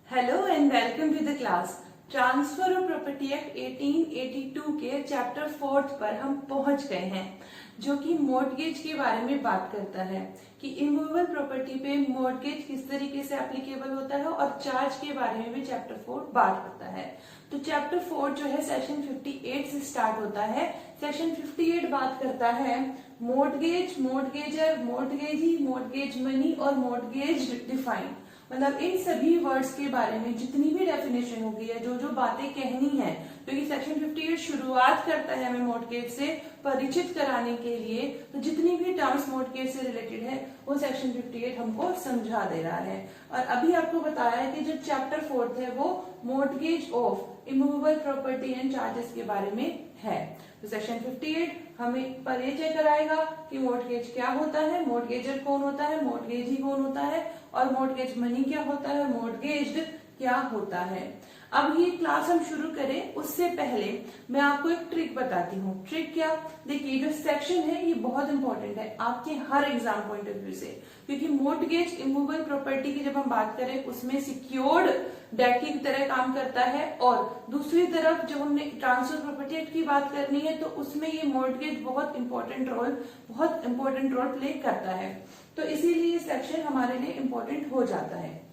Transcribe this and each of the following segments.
Hello and welcome to the class. Transfer of property act 1882 के chapter 4 पर हम पहुंच गए हैं, जो कि मॉर्टगेज के बारे में बात करता है कि इमूवेबल प्रॉपर्टी पे मॉर्टगेज किस तरीके से एप्लीकेबल होता है, और चार्ज के बारे में भी चैप्टर 4 बात करता है। तो चैप्टर 4 जो है सेक्शन 58 से स्टार्ट होता है। सेक्शन 58 बात करता है मॉर्टगेज, मॉर्टगेजर, मॉर्टगेजी, मॉर्टगेज मनी और मॉर्टगेज डिफाइन, मतलब इन सभी वर्ड्स के बारे में जितनी भी डेफिनेशन होगी है, जो जो बातें कहनी है, क्योंकि सेक्शन 58 शुरुआत करता है हमें मॉर्टगेज से परिचित कराने के लिए। तो जितनी भी टर्म्स मॉर्टगेज से रिलेटेड है वो सेक्शन 58 हमको समझा दे रहा है। और अभी आपको बताया है कि जो चैप्टर 4 है वो mortgage of immovable property and charges के बारे में है। तो सेक्शन 58 हमें परिचय कराएगा कि मॉर्टगेज क्या होता है, मॉर्टगेजर कौन होता है, मॉर्टगेजी कौन होता है, और मॉर्टगेज मनी क्या होता है, मॉर्टगेज्ड क्या होता है। अब ये क्लास हम शुरू करें उससे पहले मैं आपको एक ट्रिक बताती हूँ। ट्रिक क्या? देखिए, जो सेक्शन है ये बहुत इंपॉर्टेंट है आपके हर एग्जाम पॉइंट ऑफ व्यू से, क्योंकि मॉर्टगेज इमूवेबल प्रॉपर्टी की जब हम बात करें उसमें सिक्योर्ड डेट की तरह काम करता है, और दूसरी तरफ जब हमने ट्रांसफर प्रॉपर्टी एक्ट की बात करनी है तो उसमें ये मॉर्टगेज बहुत इंपॉर्टेंट रोल प्ले करता है। तो इसीलिए ये सेक्शन हमारे लिए इंपॉर्टेंट हो जाता है।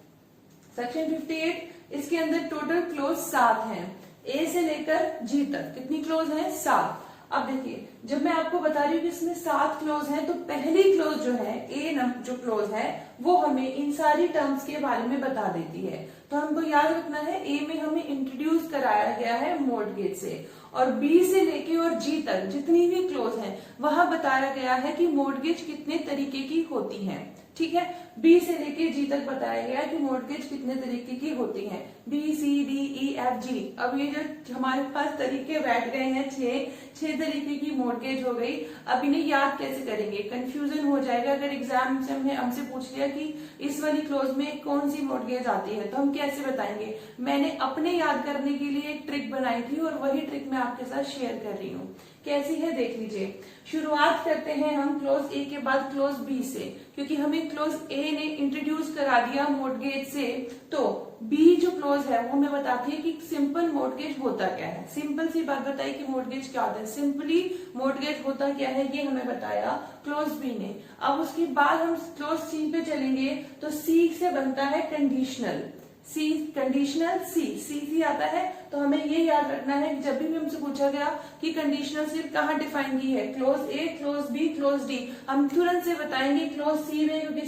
सेक्शन 58 इसके अंदर टोटल क्लोज 7 हैं, ए से लेकर जी तक। कितनी क्लोज है? 7। अब देखिए, जब मैं आपको बता रही हूँ कि इसमें 7 क्लोज हैं, तो पहली क्लोज जो है ए जो क्लोज है वो हमें इन सारी टर्म्स के बारे में बता देती है। तो हमको याद रखना है, ए में हमें इंट्रोड्यूस कराया गया है मॉर्टगेज से, और बी से लेके और जी तक जितनी भी क्लोज हैं वहां बताया गया है कि मॉर्टगेज कितने तरीके की होती है। ठीक है, बी से लेके जी तक बताया गया है कि मॉर्टगेज कितने तरीके की होती हैं, B C D E F G. अब ये जो हमारे पास तरीके बैठ गए हैं, छह तरीके की मॉर्टगेज हो गई। अब इन्हें याद कैसे करेंगे? कंफ्यूजन हो जाएगा अगर एग्जाम से हमसे पूछ लिया कि इस वाली क्लोज में कौन सी मॉर्टगेज आती है, तो हम कैसे बताएंगे? मैंने अपने याद करने के लिए एक ट्रिक बनाई थी और वही ट्रिक मैं आपके साथ शेयर कर रही हूँ। कैसी है देख लीजिए। शुरुआत करते हैं हम क्लोज ए के बाद क्लोज बी से, क्योंकि हमें क्लोज ए ने इंट्रोड्यूस करा दिया मॉर्टगेज से, तो बी जो क्लोज है वो हमें बताती है कि सिंपल मॉर्टगेज होता क्या है। सिंपल सी बात बताई कि मॉर्टगेज क्या होता है, सिंपली मॉर्टगेज होता क्या है ये हमें बताया क्लोज बी ने। अब उसके बाद हम क्लोज सी पे चलेंगे, तो सी से बनता है कंडीशनल, सी कंडीशनल सी आता है। तो हमें ये याद रखना है कि जब भी हमसे पूछा गया कि कंडीशनल सी कहाँ डिफाइन की है, क्लोज ए, क्लोज बी, क्लोज डी, हम तुरंत से बताएंगे क्लोज सी में, क्योंकि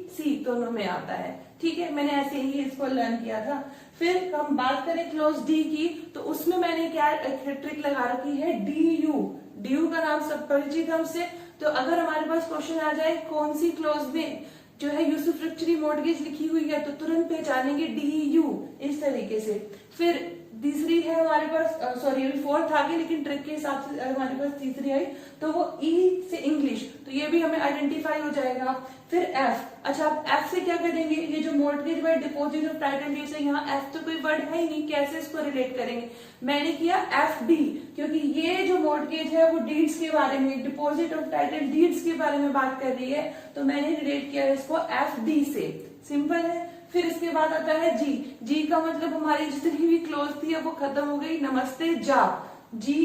सी दोनों में आता है। ठीक है, मैंने ऐसे ही इसको लर्न किया था। फिर हम बात करें क्लोज डी की, तो उसमें मैंने क्या ट्रिक लगा रखी है, डी का नाम सब परिचित है हमसे। तो अगर हमारे पास क्वेश्चन आ जाए कौन सी क्लोज में जो है यूसुफ्रक्चरी मॉर्टगेज लिखी हुई है, तो तुरंत पहचानेंगे DU इस तरीके से। फिर तीसरी है हमारे पास, सॉरी अभी 4th आ गई, लेकिन ट्रिक के हिसाब से हमारे पास तीसरी आई, तो वो E से इंग्लिश, तो ये भी हमें आइडेंटिफाई हो जाएगा। फिर F, अच्छा आप F से क्या करेंगे? ये जो mortgage by deposit of title deeds है, यहाँ F तो कोई वर्ड है ही नहीं, कैसे इसको रिलेट करेंगे? मैंने किया FD, क्योंकि ये जो मॉर्टगेज है वो डीड्स के बारे में, डिपॉजिट ऑफ टाइटल डीड्स के बारे में बात कर रही है, तो मैंने रिलेट किया इसको FD से। सिंपल है। फिर इसके बाद आता है जी का मतलब हमारी जितनी भी क्लोज थी अब वो खत्म हो गई। नमस्ते जा, जी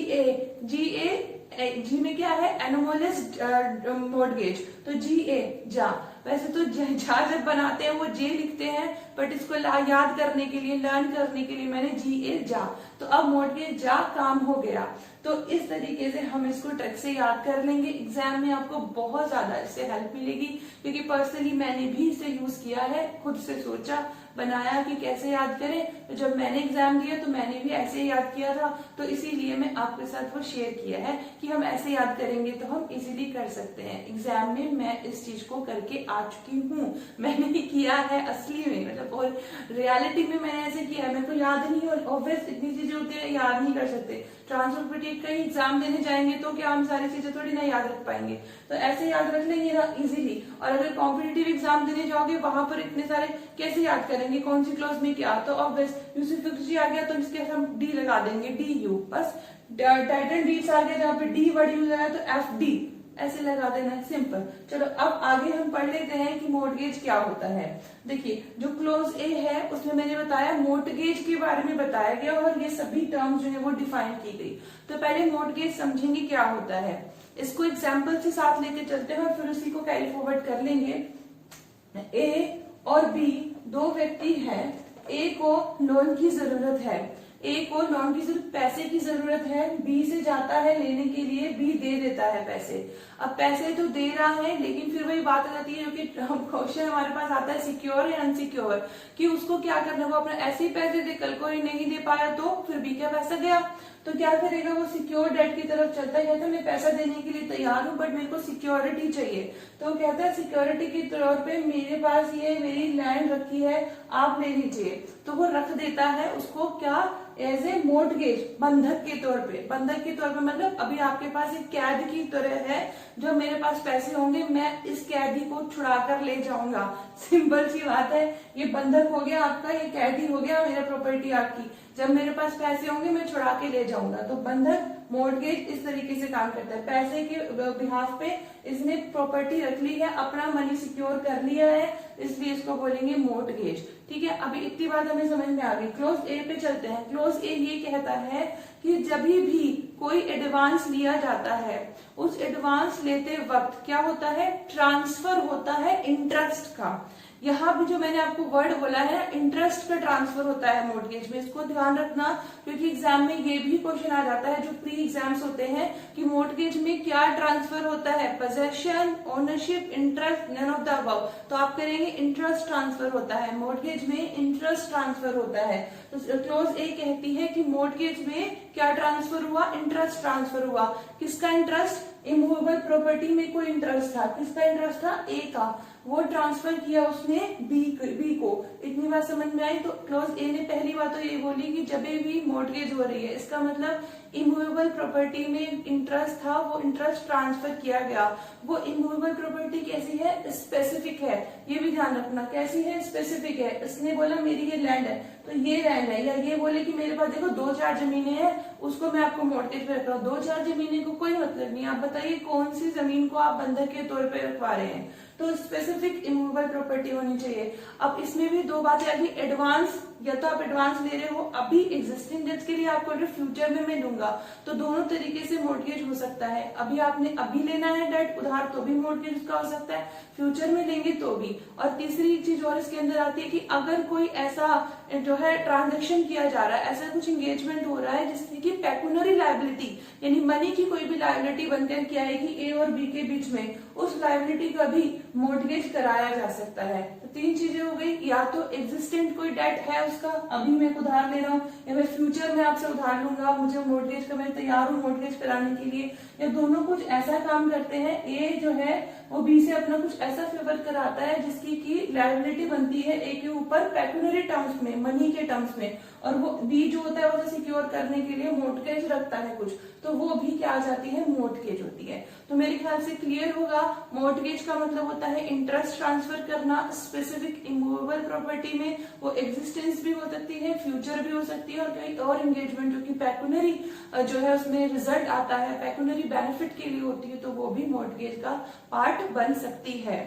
में क्या है? एनोमलस मॉर्टगेज, तो जा। वैसे तो जा जब बनाते हैं वो जे लिखते हैं, बट इसको याद करने के लिए, लर्न करने के लिए मैंने जा। तो अब मॉर्टगेज जा काम हो गया। तो इस तरीके से हम इसको ट्रिक से याद कर लेंगे। एग्जाम में आपको बहुत ज्यादा इससे हेल्प मिलेगी, क्योंकि पर्सनली मैंने भी इसे यूज किया है, खुद से सोचा बनाया कि कैसे याद करें। तो जब मैंने एग्जाम दिया तो मैंने भी ऐसे ही याद किया था, तो इसीलिए मैं आपके साथ वो शेयर किया है कि हम ऐसे याद करेंगे तो हम इजीली कर सकते हैं। एग्जाम में मैं इस चीज को करके आ चुकी हूँ, मैंने ही किया है असली में, मतलब और रियलिटी में मैंने ऐसे किया है। मेरे को याद नहीं, और ऑब्वियस इतनी चीजें होती है याद नहीं कर सकते। ट्रांसफर प्रॉपर्टी का एग्जाम देने जाएंगे तो क्या हम सारी चीजें थोड़ी ना याद रख पाएंगे, तो ऐसे याद रख लेंगे ना इजीली। और अगर कॉम्पिटिटिव एग्जाम देने जाओगे वहां पर इतने सारे कैसे याद करेंगे, कौन सी क्लॉज में क्या, तो ऑब्वियस यूसुफ्रक्चरी आ गया तो इसके हम डी लगा देंगे, DU। बस टाइटल डीड्स आ गया जहाँ पे डी वर्ड यूज आया तो ऐसे लगा देना, सिंपल। चलो अब आगे हम पढ़ लेते हैं कि मोर्टगेज क्या होता है। देखिए जो क्लोज ए है उसमें मैंने बताया मोर्टगेज के बारे में बताया गया और ये सभी टर्म्स जो है वो डिफाइन की गई। तो पहले मोर्टगेज समझेंगे क्या होता है, इसको एग्जाम्पल से साथ लेके चलते हैं और फिर उसी को कैरी फॉरवर्ड कर लेंगे। ए और बी दो व्यक्ति हैं, ए को लोन की जरूरत है, ए को लोन की जरूरत पैसे की जरूरत है, बी से जाता है लेने के लिए, बी दे देता है पैसे। अब पैसे तो दे रहा है लेकिन फिर वही बात आ जाती है, क्योंकि क्वेश्चन हमारे पास आता है सिक्योर या अनसिक्योर, कि उसको क्या करना, वो अपना ऐसे ही पैसे दे, कल को ही नहीं दे पाया तो फिर बी का पैसा गया, तो क्या करेगा, वो सिक्योर डेट की तरफ चलता है, कहता है मैं पैसा देने के लिए तैयार हूं बट मेरे को सिक्योरिटी चाहिए। तो कहता है सिक्योरिटी के तौर पे मेरे पास ये मेरी लैंड रखी है, आप ले लीजिए। तो वो रख देता है उसको क्या, एज ए मोर्टगेज, बंधक के तौर पे। बंधक के तौर पे मतलब अभी आपके पास एक कैद की तरह है, जो मेरे पास पैसे होंगे मैं इस कैदी को छुड़ा कर ले जाऊंगा। सिंपल सी बात है, ये बंधक हो गया आपका, ये कैदी हो गया मेरा प्रॉपर्टी आपकी, जब मेरे पास पैसे होंगे मैं छुड़ा के ले जाऊंगा। तो बंधक मोर्टगेज इस तरीके से काम करता है, पैसे के बिहाफ पे इसने प्रॉपर्टी रख ली है, अपना मनी सिक्योर कर लिया है, इसलिए इसको बोलेंगे मोर्टगेज। ठीक है, अभी इतनी बात हमें समझ में आ गई। क्लोज ए पे चलते हैं। क्लोज ए ये कहता है कि जब भी कोई एडवांस लिया जाता है, उस एडवांस लेते वक्त क्या होता है, ट्रांसफर होता है इंटरेस्ट का। यहाँ भी जो मैंने आपको वर्ड बोला है इंटरेस्ट का ट्रांसफर होता है मोर्टगेज में, इसको ध्यान रखना, क्योंकि एग्जाम में ये भी क्वेश्चन आ जाता है जो प्री एग्जाम्स होते हैं कि मोर्टगेज में क्या ट्रांसफर होता है, possession, ownership, interest, none of the above. तो आप करेंगे इंटरेस्ट ट्रांसफर होता है, मोर्टगेज में इंटरेस्ट ट्रांसफर होता है। तो क्लोज ए कहती है कि मोर्टगेज में क्या ट्रांसफर हुआ, इंटरेस्ट ट्रांसफर हुआ। किसका इंटरेस्ट, इमूवेबल प्रॉपर्टी में कोई इंटरेस्ट था, किसका इंटरेस्ट था, ए का, वो ट्रांसफर किया उसने बी को। इतनी बात समझ में आई। तो क्लोज ए ने पहली बात तो ये बोली कि जब भी मोर्टगेज हो रही है, इसका मतलब इमूवेबल प्रॉपर्टी में इंटरेस्ट था, वो इंटरेस्ट ट्रांसफर किया गया। वो इमूवेबल प्रॉपर्टी कैसी है, स्पेसिफिक है, ये भी ध्यान रखना, कैसी है, स्पेसिफिक है। इसने बोला मेरी ये लैंड है तो ये लैंड है, या ये बोले कि मेरे पास देखो 2-4 जमीनें हैं, उसको मैं आपको मोर्टगेज पे रख रहा हूँ। 2-4 जमीनें को कोई मतलब नहीं, आप बताइए कौन सी जमीन को आप बंधक के तौर पे रखवा रहे हैं। तो स्पेसिफिक इमूवेबल प्रॉपर्टी होनी चाहिए। अब इसमें भी दो बातें आ गई, एडवांस, या तो आप एडवांस ले रहे हो अभी एग्जिस्टिंग डेट्स के लिए, आपको फ्यूचर में मैं लूंगा, तो दोनों तरीके से मोर्टगेज हो सकता है। अभी आपने अभी लेना है डेट उधार तो भी मोर्टगेज का हो सकता है, फ्यूचर में लेंगे तो भी। और तीसरी चीज और इसके अंदर आती है कि अगर कोई ऐसा जो है ट्रांजेक्शन किया जा रहा है, ऐसा कुछ एंगेजमेंट हो रहा है जिसमें की पेक्यूनरी लायबिलिटी यानी मनी की कोई भी लायबिलिटी बनकर के आएगी ए और बी के बीच में, उस लायबिलिटी का भी मोर्टगेज कराया जा सकता है। तो 3 चीजें हो गई, या तो एग्जिस्टेंट कोई डेट है उसका, अभी मैं उधार ले रहा हूँ, या मैं फ्यूचर में आपसे उधार लूंगा, मुझे मोर्टगेज का मैं तैयार हूँ मोर्टगेज कराने के लिए, या दोनों कुछ ऐसा काम करते हैं, ए जो है वो बी से अपना कुछ ऐसा फेवर कराता है जिसकी की लायबिलिटी बनती है ए के ऊपर पेक्यूनरी टर्म्स में, मनी के टर्म्स में, और वो बी जो होता है वो सिक्योर करने के लिए मोर्टगेज रखता है कुछ, तो वो भी क्या आ जाती है, मोर्टगेज होती है। तो मेरे ख्याल से क्लियर होगा, मोर्टगेज का मतलब होता है इंटरेस्ट ट्रांसफर करना स्पेसिफिक इमूवेबल प्रॉपर्टी में, वो एग्जिस्टेंस भी हो सकती है, फ्यूचर भी हो सकती है, और कई और एंगेजमेंट जो कि पेक्यूनरी जो है उसमें रिजल्ट आता है, पेक्यूनरी बेनिफिट के लिए होती है, तो वो भी मोर्टगेज का पार्ट बन सकती है।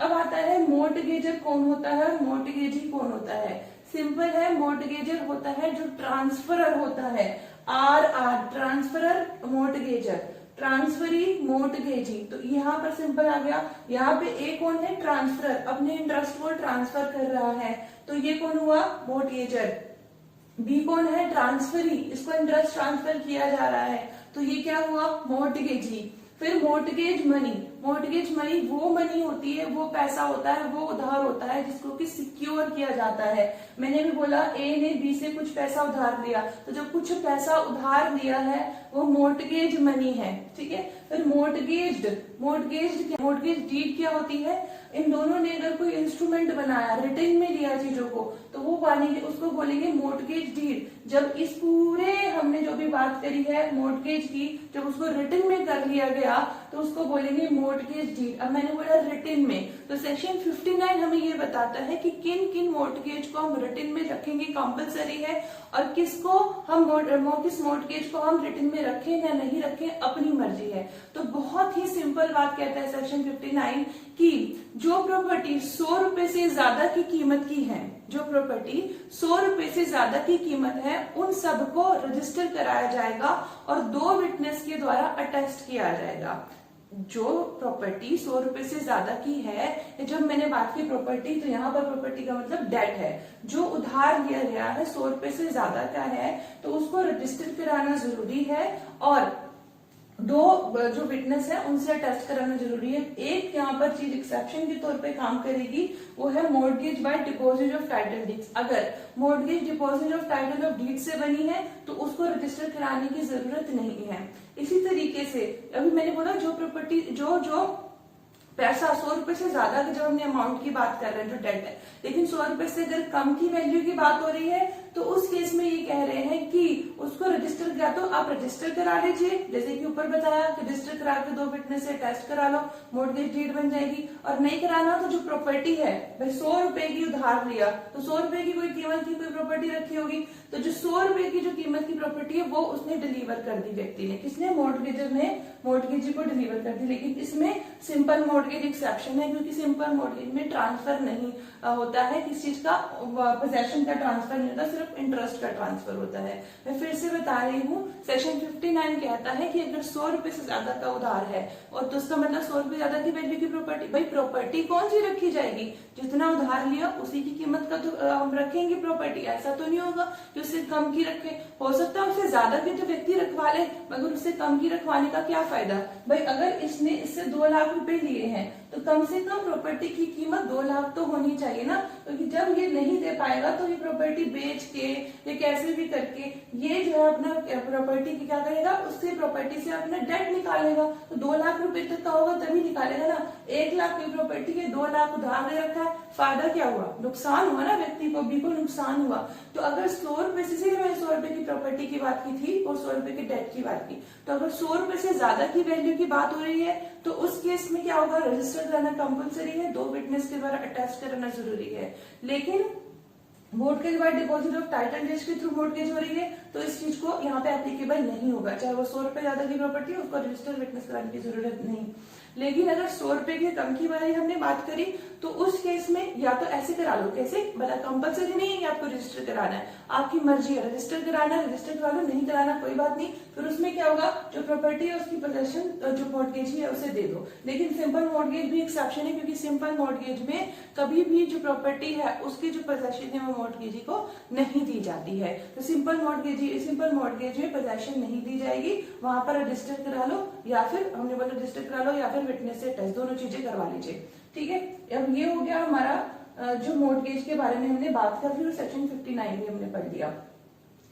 अब आता है मोर्टगेजर कौन होता है और मोर्टगेजी कौन होता है। सिंपल है, मोर्टगेजर होता है जो ट्रांसफरर होता है, आर ट्रांसफरर, मोर्टगेजर, ट्रांसफरी, मोर्टगेजी। तो यहाँ पर सिंपल आ गया, यहाँ पे ए कौन है, ट्रांसफरर, अपने इंटरेस्ट को ट्रांसफर कर रहा है, तो ये कौन हुआ, मोर्टगेजर। बी कौन है, ट्रांसफरी, इसको इंटरेस्ट ट्रांसफर किया जा रहा है, तो ये क्या हुआ, मोर्टगेजी। फिर मोर्टगेज मनी, मोर्टगेज मनी वो मनी होती है, वो पैसा होता है, वो उधार होता है जिसको कि सिक्योर किया जाता है। मैंने भी बोला ए ने बी से कुछ पैसा उधार लिया, तो जो कुछ पैसा उधार लिया है वो मोर्टगेज मनी है, ठीक है। फिर मोर्टगेज डीड क्या होती है, इन दोनों ने अगर कोई इंस्ट्रूमेंट बनाया, रिटन में लिया चीजों को, तो वो मानेंगे, उसको बोलेंगे मॉर्टगेज डीड। जब इस पूरे हमने जो भी बात करी है मॉर्टगेज की, जब उसको रिटन में कर लिया गया तो उसको बोलेंगे मॉर्टगेज डीड। अब मैंने बोला रिटन में, तो सेक्शन 59 हमें ये बताता है कि किन किन मॉर्टगेज को हम रिटन में रखेंगे, कंपलसरी है, और किसको हम किस मॉर्टगेज को हम रिटन में रखें या नहीं रखें, अपनी मर्जी है। तो बहुत ही सिंपल बात कहता है सेक्शन 59 कि जो प्रॉपर्टी 100 रुपए से ज्यादा की कीमत की है, जो प्रॉपर्टी 100 रुपए से ज्यादा की कीमत है, उन सबको रजिस्टर कराया जाएगा और 2 विटनेस के द्वारा अटेस्ट किया जाएगा। जो प्रॉपर्टी 100 रुपए से ज्यादा की है, जब मैंने बात की प्रॉपर्टी, तो यहाँ पर प्रॉपर्टी का मतलब डेट है, जो उधार लिया गया है 100 रुपए से ज्यादा का है, तो उसको रजिस्टर कराना जरूरी है और 2 जो विटनेस है उनसे अटेस्ट कराना जरूरी है। एक यहाँ पर चीज एक्सेप्शन के तौर पे काम करेगी, वो है mortgage by deposit of title deeds. अगर mortgage deposit of title of deed से बनी है तो उसको रजिस्टर कराने की जरूरत नहीं है। इसी तरीके से अभी मैंने बोला जो प्रॉपर्टी जो पैसा 100 रुपए से ज्यादा की, जब हमने अमाउंट की बात कर रहे हैं जो डेट है, लेकिन 100 रुपए से अगर कम की वैल्यू की बात हो रही है, तो उस केस में ये कह रहे हैं कि उसको रजिस्टर या तो आप रजिस्टर करा लीजिए, जैसे कि ऊपर बताया कि रजिस्टर करा के 2 विटनेस से टेस्ट करा लो, मॉर्टगेज डीड बन जाएगी। और नहीं कराना तो जो प्रॉपर्टी है, भाई 100 रुपए की उधार लिया, तो 100 रुपए की कोई कीमत की कोई प्रॉपर्टी रखी होगी, तो जो 100 रुपए की जो कीमत की प्रॉपर्टी है वो उसने डिलीवर कर दी व्यक्ति ने, किसने, मॉर्टगेजर ने मॉर्टगेजी को डिलीवर कर दी। लेकिन इसमें सिंपल मॉर्टगेज एक्सेप्शन है, क्योंकि सिंपल मॉर्टगेज में ट्रांसफर नहीं होता है, किस चीज का, पोजेशन का ट्रांसफर नहीं होता, सिर्फ इंटरेस्ट का ट्रांसफर होता है। मैं फिर से बता रही हूँ, सेक्शन 59 कहता है कि अगर 100 रुपए से ज्यादा का उधार है, और तो उसका मतलब 100 रुपए ज्यादा की वैल्यू की प्रॉपर्टी, भाई प्रॉपर्टी कौन सी रखी जाएगी, जितना उधार लिया उसी की कीमत का तो हम रखेंगे प्रॉपर्टी। ऐसा तो नहीं होगा कि उससे कम की रखे, हो सकता है उससे ज्यादा की तो व्यक्ति रखवा ले, मगर उससे कम की रखवाने का क्या फायदा। भाई अगर इसने इससे 2 लाख रुपए लिए हैं, तो कम से कम प्रॉपर्टी की कीमत 2 लाख तो होनी चाहिए ना, क्योंकि जब ये नहीं दे पाएगा तो ये प्रॉपर्टी बेच के या कैसे भी करके ये जो है अपना प्रॉपर्टी की क्या करेगा, उससे प्रॉपर्टी से अपना डेट निकालेगा। तो 2 लाख रुपए तक का होगा तभी निकालेगा ना। 1 लाख की प्रॉपर्टी के 2 लाख उधार ले रखा है, फायदा क्या हुआ, नुकसान हुआ ना, व्यक्ति को भी को नुकसान हुआ। तो अगर 100 रुपए से मैंने 100 रुपए की प्रॉपर्टी की बात की थी और 100 रुपए की डेट की बात की, तो अगर 100 रुपए से ज्यादा की वैल्यू की बात हो रही है, तो उस केस में क्या होगा, रजिस्टर कराना कंपलसरी है, 2 विटनेस के द्वारा अटैच कराना जरूरी है। लेकिन mortgage by deposit of title deeds के थ्रू मॉर्टगेज हो रही है, तो इस चीज को यहाँ पे एप्लीकेबल नहीं होगा, चाहे वो 100 रुपए ज्यादा की प्रॉपर्टी है, उसको रजिस्टर विटनेस कराने की जरूरत नहीं। लेकिन अगर 100 रुपए के कम की वाली हमने बात करी, तो उस केस में या तो ऐसे करा लो, कैसे, बड़ा कंपलसरी नहीं है कि आपको रजिस्टर कराना है, आपकी मर्जी है, रजिस्टर कराना है रजिस्टर करा लो, नहीं कराना कोई बात नहीं। फिर उसमें क्या होगा, जो प्रॉपर्टी है उसकी पोजेशन जो मॉर्टगेज है उसे दे दो। लेकिन सिंपल मॉर्टगेज भी एक्सेप्शन है, क्योंकि सिंपल मॉर्टगेज में कभी भी जो प्रॉपर्टी है उसकी जो पोजेशन है वो मॉर्टगेजी को नहीं दी जाती है। तो सिंपल मॉर्टगेज में पोजेशन नहीं दी जाएगी, वहां पर रजिस्टर करा लो, या फिर हमने बोला रजिस्टर करा लो, या फिर विटनेस से टेस्ट, दोनों चीजें करवा लीजिए। ठीक है, अब ये हो गया हमारा जो मॉर्टगेज के बारे में हमने बात कर ली और सेक्शन 59 भी हमने पढ़ लिया।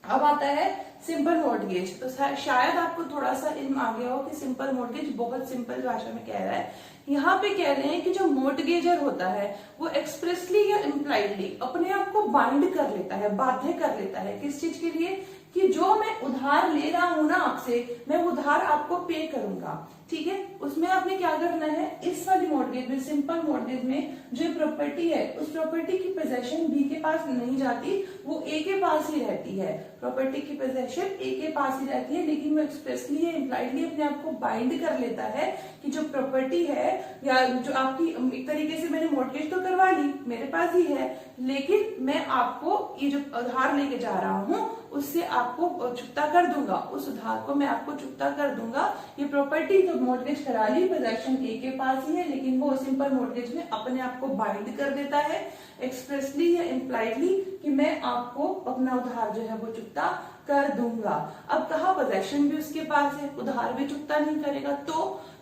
अब आता है सिंपल मॉर्टगेज। तो शायद आपको थोड़ा सा इल्म आ गया हो कि सिंपल मॉर्टगेज बहुत सिंपल भाषा में कह रहा है। यहाँ पे कह रहे हैं कि जो मॉर्टगेजर होता है वो एक्सप्रेसली या इम्प्लाइडली अपने आप को बाइंड कर लेता है, बाध्य कर लेता है, किस चीज के लिए, कि जो मैं उधार ले रहा हूं ना आपसे, मैं उधार आपको पे करूंगा। ठीक है, उसमें आपने क्या करना है, इस वाली मॉर्टगेज में, सिंपल मॉर्टगेज में जो प्रॉपर्टी है उस प्रॉपर्टी की पोजेशन बी के पास नहीं जाती, वो ए के पास ही रहती है। प्रॉपर्टी की पोजेशन ए के पास ही रहती है, लेकिन वो एक्सप्रेसली या इम्प्लाइडली अपने आप को बाइंड कर लेता है कि जो प्रॉपर्टी है या जो आपकी, एक तरीके से मैंने मॉर्टगेज तो करवा ली, मेरे पास ही है, लेकिन मैं आपको ये जो उधार लेके जा रहा हूँ उससे आपको चुकता कर दूंगा, उस उधार को मैं आपको चुकता कर दूंगा। ये प्रॉपर्टी तो मॉर्टगेज करा ली, पोजेशन ए के पास ही है, लेकिन वो सिंपल मॉर्टगेज में अपने आप को बाइंड कर देता है एक्सप्रेसली या इम्प्लाइडली कि मैं आपको अपना उधार जो है वो चुकता कर दूंगा। अब कहा पोजेशन भी उसके पास है, उधार भी चुकता नहीं करेगा,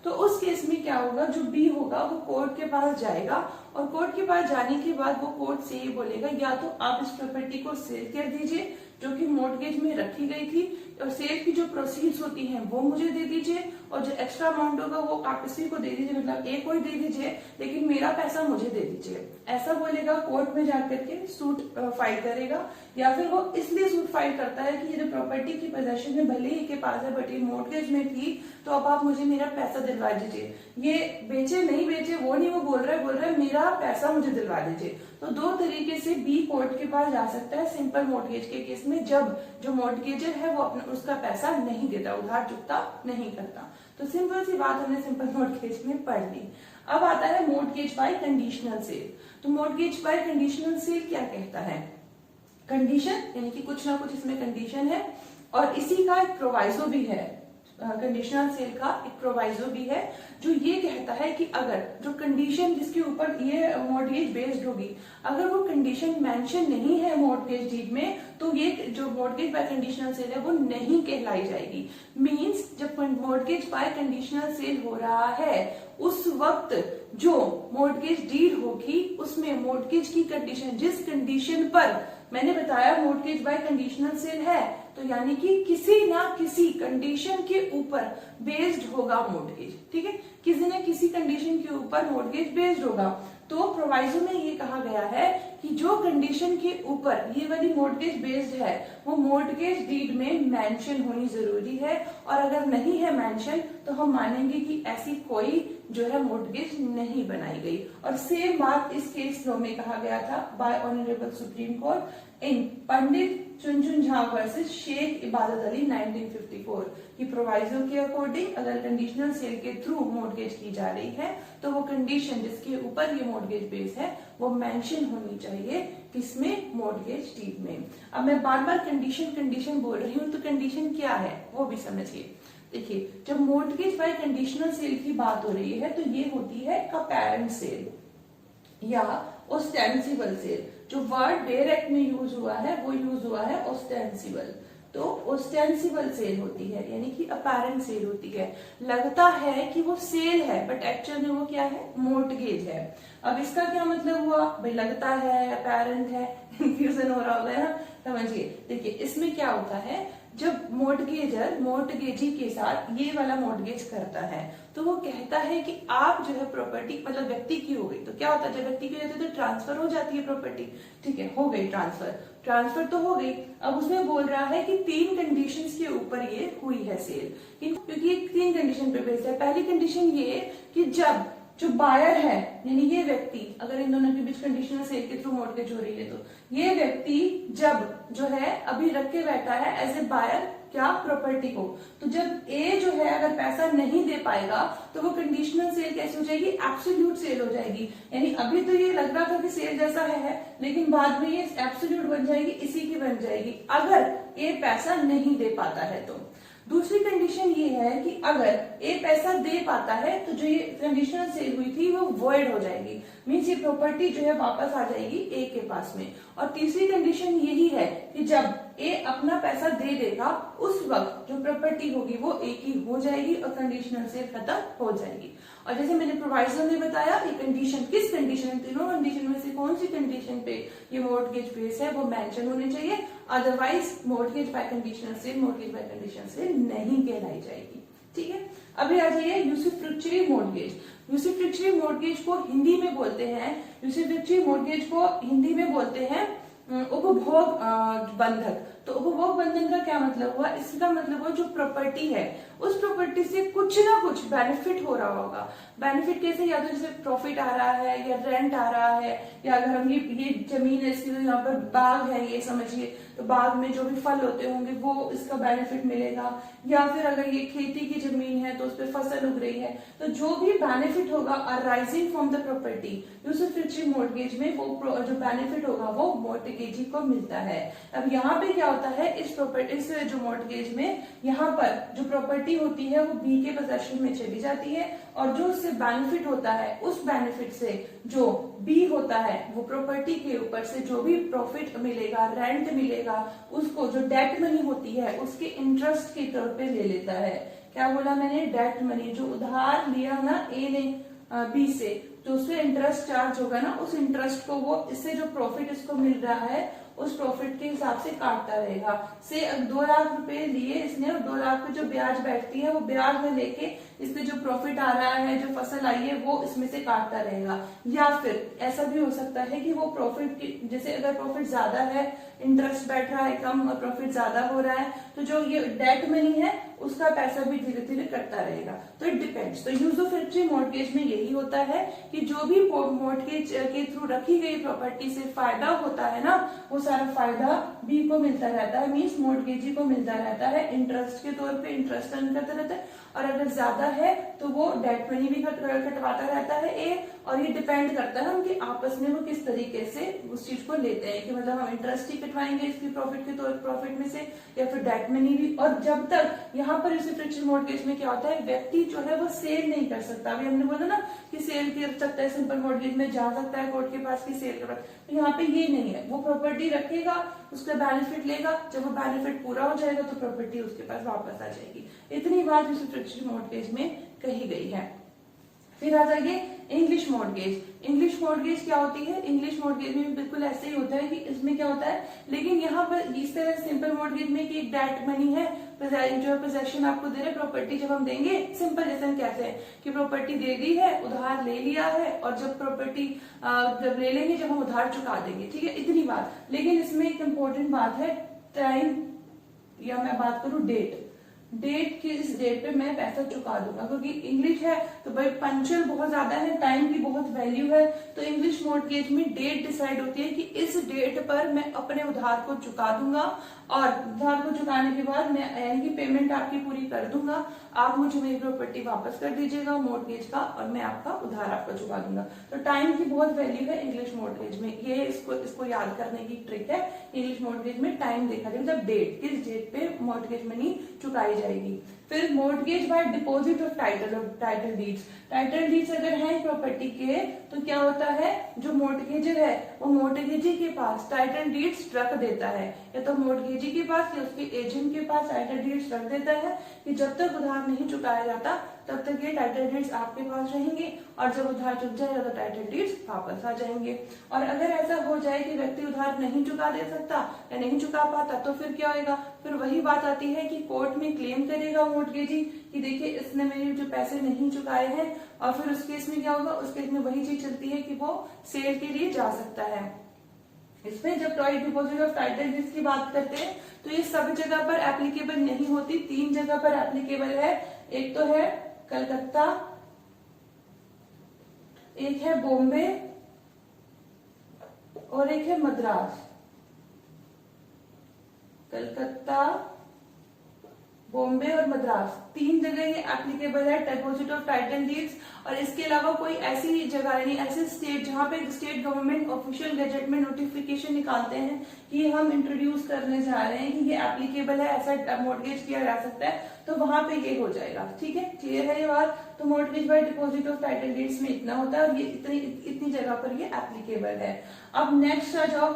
तो उस केस में क्या होगा, जो बी होगा वो कोर्ट के पास जाएगा और कोर्ट के पास जाने के बाद वो कोर्ट से ये बोलेगा या तो आप इस प्रॉपर्टी को सेल कर दीजिए जो कि मॉर्गेज में रखी गई थी, और सेल की जो प्रोसीड्स होती हैं वो मुझे दे दीजिए, और जो एक्स्ट्रा अमाउंट होगा वो आप किसी को दे दीजिए, मतलब एक को ही दे दीजिए, लेकिन मेरा पैसा मुझे दे दीजिए। ऐसा बोलेगा, कोर्ट में जाकर के सूट फाइल करेगा। या फिर वो इसलिए सूट फाइल करता है कि ये जो प्रॉपर्टी की पोजेशन में भले ही के पास है बट ये मॉर्गेज में थी, तो अब आप मुझे मेरा पैसा दिलवा दीजिए। ये बेचे नहीं बेचे वो नहीं, वो बोल रहा है मेरा पैसा मुझे दिलवा दीजिए। तो दो तरीके से बी कोर्ट के पास जा सकता है सिंपल मॉर्गेज के केस में, जब जो मॉर्गेजर है वो अपना उसका पैसा नहीं देता, उधार चुकता नहीं करता। तो सिंपल सी बात हमने सिंपल मॉर्गेज में पढ़ ली। अब आता है मॉर्गेज बाय कंडीशनल सेल। तो मॉर्गेज बाय कंडीशनल सेल क्या कहता है? कंडीशन यानी कि कुछ ना कुछ इसमें कंडीशन है, और इसी का एक प्रोवाइजो भी है, कंडीशनल सेल का एक प्रोवाइजो भी है जो ये कहता है कि अगर जो कंडीशन जिसके ऊपर ये मॉर्गेज बेस्ड होगी, अगर वो कंडीशन मेंशन नहीं है मॉर्गेज डीड में, तो ये जो मॉर्गेज बाय कंडीशनल सेल है वो नहीं कहलाई जाएगी। मींस जब मॉर्गेज बाय कंडीशनल सेल हो रहा है उस वक्त जो मॉर्गेज डीड होगी उसमें मॉर्गेज की कंडीशन, जिस कंडीशन पर मैंने बताया मॉर्गेज बाय कंडीशनल सेल है, तो यानी कि किसी ना किसी कंडीशन के ऊपर बेस्ड होगा मॉर्गेज। ठीक है, किसी न किसी कंडीशन के ऊपर मॉर्गेज बेस्ड होगा। तो प्रोवाइजो में ये कहा गया है कि जो कंडीशन के ऊपर ये वाली मॉर्गेज बेस्ड है वो मॉर्गेज डीड में मेंशन होनी जरूरी है, और अगर नहीं है मेंशन तो हम मानेंगे कि ऐसी कोई जो है मॉर्गेज नहीं बनाई गई। और सेम बात इस केस लॉ में कहा गया था by honourable Supreme Court in Pandit Chunchun Jha versus Sheikh Ibadat Ali 1954 की प्रोवाइजो के अकॉर्डिंग अगर कंडीशनल सेल के थ्रू मॉर्गेज की जा रही है तो वो कंडीशन जिसके ऊपर ये मॉर्गेज बेस है वो मेंशन होनी चाहिए किसमें? मॉर्गेज डीड में। अब मैं बार बार कंडीशन बोल रही हूँ, तो कंडीशन क्या है वो भी समझिए। देखिए, जब मॉर्गेज बाय कंडीशनल सेल की बात हो रही है तो ये होती है अपेरेंट सेल या ओस्टेंसिबल सेल। जो वर्ड डायरेक्ट में यूज हुआ है वो यूज हुआ है ओस्टेंसिबल। तो ओस्टेंसिबल सेल होती है यानी कि अपेरेंट सेल होती है, लगता है कि वो सेल है बट एक्चुअल में वो क्या है? मॉर्गेज है। अब इसका क्या मतलब हुआ भाई? लगता है, अपेरेंट है, कंफ्यूजन हो रहा होगा ना, समझिए। देखिए, इसमें क्या होता है, जब मॉर्गेजर मॉर्गेजी के साथ ये वाला मॉर्गेज करता है तो वो कहता है कि आप जो है प्रॉपर्टी, मतलब व्यक्ति की हो गई, तो क्या होता है जब व्यक्ति की हो जाती है तो ट्रांसफर हो जाती है प्रॉपर्टी। ठीक है, हो गई ट्रांसफर तो हो गई। अब उसमें बोल रहा है कि 3 कंडीशंस के ऊपर ये हुई है सेल, क्योंकि ये 3 कंडीशन पे बेस्ड है। पहली कंडीशन ये कि जब जो बायर है यानी ये व्यक्ति, अगर इन दोनों के बीच कंडीशनल सेल के थ्रू मॉर्गेज हो रही है तो ये व्यक्ति जब जो है अभी रख के बैठा है एज ए बायर क्या? प्रॉपर्टी को, तो जब ए जो है अगर पैसा नहीं दे पाएगा तो वो कंडीशनल सेल कैसे हो जाएगी? एब्सोल्यूट सेल हो जाएगी। यानी अभी तो ये लग रहा था कि सेल जैसा है लेकिन बाद में ये एब्सोल्यूट बन जाएगी, इसी की बन जाएगी अगर ए पैसा नहीं दे पाता है तो। दूसरी कंडीशन ये है कि अगर ए पैसा दे पाता है तो जो ये कंडीशनल सेल हुई थी वो वॉइड हो जाएगी, मीन्स ये प्रॉपर्टी जो है वापस आ जाएगी ए के पास में। और तीसरी कंडीशन यही है कि जब ए अपना पैसा दे देगा उस वक्त जो प्रॉपर्टी होगी वो ए की हो जाएगी और कंडीशनल सेल खत्म हो जाएगी। और जैसे मैंने प्रोवाइजर ने बताया ये कंडीशन, किस कंडीशन, तीनों कंडीशन में से कौन सी कंडीशन पे ये मॉर्गेज बेस है वो मेंशन होनी चाहिए, otherwise mortgage bye conditional cell mortgage bye conditional cell नहीं कहलाई जाएगी। ठीक है, अभी आ जाइए यूसुफ्रुक्चुअरी मॉर्गेज। यूसुफ्रुक्चुअरी मॉर्गेज को हिंदी में बोलते हैं, यूसुफ्रुक्चुअरी मॉर्गेज को हिंदी में बोलते हैं उपभोग बंधक। तो उपभोग बंधन का क्या मतलब हुआ? इसका मतलब हुआ जो प्रॉपर्टी है उस प्रॉपर्टी से कुछ ना कुछ बेनिफिट हो रहा होगा। बेनिफिट कैसे? या तो जैसे प्रॉफिट आ रहा है या रेंट आ रहा है, या अगर हम ये जमीन है इसकी तो यहाँ पर बाग है ये समझिए, तो बाग में जो भी फल होते होंगे वो इसका बेनिफिट मिलेगा, या फिर अगर ये खेती की जमीन है तो उस पर फसल उग रही है, तो जो भी बेनिफिट होगा arising from the property usufructuary mortgage में वो जो बेनिफिट होगा वो मॉर्गेजी को मिलता है। अब यहाँ पे क्या होता है, इस प्रॉपर्टी से जो मॉर्गेज में यहाँ पर जो प्रॉपर्टी होती है वो बी के पोजेशन में चली जाती है, और जो उससे बेनिफिट होता है उस बेनिफिट से जो बी होता है वो प्रॉपर्टी के ऊपर से जो भी प्रॉफिट मिलेगा, रेंट मिलेगा, उसको जो डेट मनी होती है उसके इंटरेस्ट के तौर पे ले लेता है। क्या बोला मैंने? डेट मनी, जो उधार लिया ना ए ने बी से, जो उससे इंटरेस्ट चार्ज होगा ना, उस इंटरेस्ट को वो इससे जो प्रॉफिट इसको मिल रहा है उस प्रॉफिट के हिसाब से काटता रहेगा। से 2 लाख रुपए लिए इसने, और 2 लाख पे जो ब्याज बैठती है वो ब्याज में लेके इससे जो प्रॉफिट आ रहा है, जो फसल आई है, वो इसमें से काटता रहेगा। या फिर ऐसा भी हो सकता है कि वो प्रॉफिट, जैसे अगर प्रॉफिट ज्यादा है, इंटरेस्ट बैठ रहा है कम और प्रॉफिट ज्यादा हो रहा है, तो जो ये डेट मनी है उसका पैसा भी धीरे धीरे कटता रहेगा। तो इट डिपेंड्स। तो यूजोफैक्टरी मॉर्गेज में यही होता है कि जो भी मॉर्गेज के थ्रू रखी गई प्रॉपर्टी से फायदा होता है ना, वो सारा फायदा बी को मिलता रहता है, मीन्स मॉर्गेजी को मिलता रहता है, इंटरेस्ट के तौर पे इंटरेस्ट अर्न करता रहता है। और अगर ज्यादा है तो वो डेट मनी भी कटवाता रहता है ए। और ये डिपेंड करता है उनके आपस में वो किस तरीके से उस चीज को लेते हैं, कि मतलब हम इंटरेस्ट ही कटवाएंगे इसकी प्रॉफिट के तौर प्रॉफिट में से, या फिर डेट मनी भी। और जब तक यहाँ पर यूसुफ्रेक्चर मॉर्गेज में क्या होता है, व्यक्ति जो है वो सेल नहीं कर सकता। अभी हमने बोला ना कि सेल कर सकता है, सिंपल मॉर्गेज में जा सकता है कोर्ट के पास की सेल कर, तो यहाँ पे ये नहीं है। वो प्रॉपर्टी रखेगा, उसका बेनिफिट लेगा, जब वो बेनिफिट पूरा हो जाएगा तो प्रॉपर्टी उसके पास वापस आ जाएगी। इतनी बात यूसुफ्रेक्चर मॉर्गेज में कही गई है। फिर आ जाइए इंग्लिश मॉर्गेज। इंग्लिश मॉर्गेज क्या होती है? इंग्लिश मॉर्गेज में बिल्कुल ऐसे ही होता है कि इसमें क्या होता है, लेकिन यहाँ पर इस तरह सिंपल मॉर्गेज में कि डेट मनी है, जो पोजेशन आपको दे रहे प्रॉपर्टी, जब हम देंगे सिंपल जैसे हम कहते हैं कि प्रॉपर्टी दे दी है, उधार ले लिया है, और जब प्रॉपर्टी जब ले लेंगे जब हम उधार चुका देंगे, ठीक है, इतनी बात। लेकिन इसमें एक इम्पोर्टेंट बात है टाइम, या मैं बात करूं डेट की, इस डेट पे मैं पैसा चुका दूंगा, क्योंकि इंग्लिश है तो भाई पंक्चुअल बहुत ज्यादा है, टाइम की बहुत वैल्यू है। तो इंग्लिश मॉर्गेज में डेट डिसाइड होती है कि इस डेट पर मैं अपने उधार को चुका दूंगा, और उधार को चुकाने के बाद मैं यानी कि पेमेंट आपकी पूरी कर दूंगा, आप मुझे मेरी प्रॉपर्टी वापस कर दीजिएगा मॉर्गेज का, और मैं आपका उधार आपको चुका दूंगा। तो टाइम की बहुत वैल्यू है इंग्लिश मॉर्गेज में, ये इसको याद करने की ट्रिक है। इंग्लिश मॉर्गेज में टाइम देखा जाए, मतलब डेट, किस डेट पे मॉर्गेज मनी चुकाई जाएगी। फिर mortgage bye deposit of title deeds. Title deeds अगर है प्रॉपर्टी के, तो क्या होता है, जो मॉर्गेजर है वो मॉर्गेजी के पास टाइटल डीड्स रख देता है, या तो मॉर्गेजी के पास या उसके एजेंट के पास टाइटल डीड्स रख देता है, कि जब तक उधार नहीं चुकाया जाता तब तक ये टाइटल डीड्स आपके पास रहेंगे, और जब उधार चुक जाएगा तो टाइटल डीड्स वापस आ जाएंगे। और अगर ऐसा हो जाए कि व्यक्ति उधार नहीं चुका दे सकता या नहीं चुका पाता, तो फिर क्या होगा, फिर वही बात आती है कि कोर्ट में क्लेम करेगा मॉर्गेजी कि देखिए इसने मेरे जो पैसे नहीं चुकाए हैं, और फिर उस केस में क्या होगा, उस केस में वही चीज चलती है कि वो सेल के लिए जा सकता है। इसमें जब डिपॉजिट ऑफ टाइटल डीड्स की बात करते हैं तो ये सब जगह पर एप्लीकेबल नहीं होती, 3 जगह पर एप्लीकेबल है। एक तो है कलकत्ता, एक है बॉम्बे, और एक है मद्रास। कलकत्ता, बॉम्बे और मद्रास, 3 जगह ये एप्लीकेबल है डिपॉजिट ऑफ टाइटल डीड्स। और इसके अलावा कोई ऐसी जगह यानी ऐसे स्टेट जहां पे स्टेट गवर्नमेंट ऑफिशियल गैजेट में नोटिफिकेशन निकालते हैं कि हम इंट्रोड्यूस करने जा रहे हैं कि ये एप्लीकेबल है, ऐसा मॉर्गेज किया जा सकता है, तो वहां पे ये हो जाएगा। ठीक है, क्लियर है ये बात। तो mortgage bye deposit of title deeds में इतना होता है, और ये इतनी जगह पर ये एप्लीकेबल है। अब नेक्स्ट आ जाओ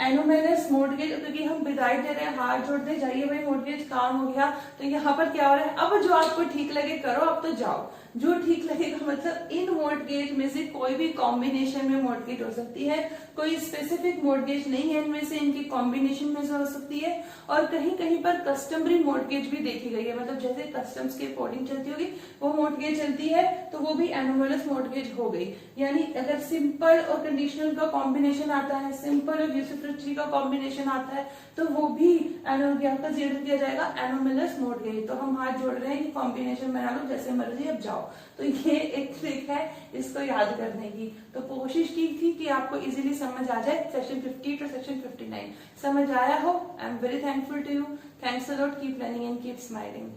एनोमेलस मॉर्गेज, क्योंकि हम विदाई दे रहे हैं, हाथ जोड़ते जाइए भाई मॉर्गेज काम हो गया। तो यहाँ पर क्या हो रहा है, अब जो आपको ठीक लगे करो, अब तो जाओ जो ठीक लगेगा। मतलब इन मॉर्गेज में से कोई भी कॉम्बिनेशन में मॉर्गेज हो सकती है, कोई स्पेसिफिक मॉर्गेज नहीं है इनमें से, इनकी कॉम्बिनेशन में से हो सकती है। और कहीं कहीं पर कस्टमरी मॉर्गेज भी देखी गई है, मतलब जैसे कस्टम्स के अकॉर्डिंग चलती होगी वो मॉर्गेज चलती है, तो वो भी एनोमलस मॉर्गेज हो गई। यानी अगर सिंपल और कंडीशनल का कॉम्बिनेशन आता है, सिंपल और यूसुफ्रेक्चरी का कॉम्बिनेशन आता है, तो वो भी आपका जीरो किया जाएगा एनोमलस मॉर्गेज। तो हम हाथ जोड़ रहे हैं कि कॉम्बिनेशन बना लो जैसे मर्जी, अब जाओ। तो ये एक ट्रिक है इसको याद करने की। तो कोशिश की थी कि आपको इजीली समझ आ जाए सेक्शन 50 टू सेक्शन 59। समझ आया हो? I am very thankful to you. Thanks a lot. Keep learning and keep smiling.